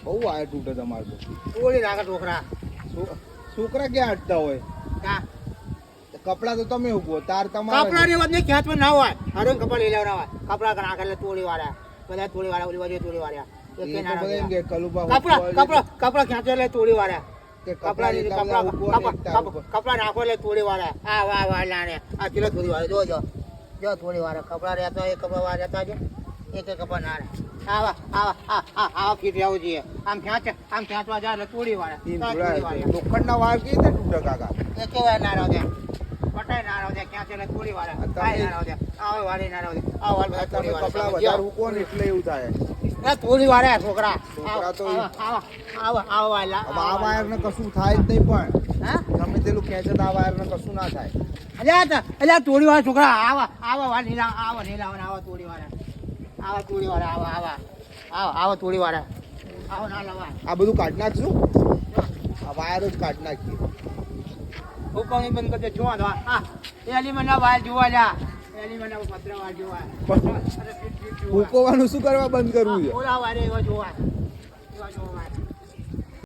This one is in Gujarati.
બહુ વાયર તૂટે તમારે તો. તોડી નાખે છોકરા. છોકરા ક્યાં અટતા હોય? કા કપડા તો તમે ઉભો તાર તમારા કપડાની વાત નહીં ખેંચમાં ના હોય. હારો કપડા લઈ લેવડાવા. કપડા નાખે એટલે તોડી વાળા. બધા તોડી વાળા ઓલી બાજુ તોડી વાળા. એકે ના બધા કે કલુબા કપડા ખેંચે એટલે તોડી વાળા. કપડા નાખો એટલે તોડી વાળા. આ વાહ વાહ લાને આ કિલો તોડી વાળા. જો જો થોડી વાર કપડા રહેતા હોય કપડા વાર રહેતા છે એક કપડા ના રહે. આવા ફીટ રહેવું જોઈએ. આમ ખેંચવા જાય એટલે તોડી વાળા. લોખંડના વાયર કેવી રીતે તૂટે કાકા? એક વાર ના રહો દે પટાઈ ના રહો દે ખેંચે એટલે તોડી વાળા. કાંઈ ના રહો દે આવો વાળી ના રહો દે આવો વાળ બધા તોડી વાળા. કપડા વધારે ઉકો ને એટલે એવું થાય. તોડી વાળા છોકરા. આવો વાળા. આ વાયર ને કશું થાય જ નહીં પણ હા ગમે તેલું ખેંચે તો આ વાયર ને કશું ના થાય. અલ્યા તોડી વાળા છોકરા આવા વાર નીલા આવા તોડી વાળા. આવા તોડી વાળા આવા તોડી વાળા. આવો ના લવા. આ બધું કાઢ નાખશું. આ વાયર જ કાઢ નાખીએ. હુકમની બંધ કરજે. જોવા દો એલિમેન્ટ ના વાયર જોવા લ્યા. એલિમેન્ટ ના પતરા વાયર જોવા. ફૂંકવાનું શું કરવા બંધ કરવું છે? ઓલા વાયર એવા જોવા.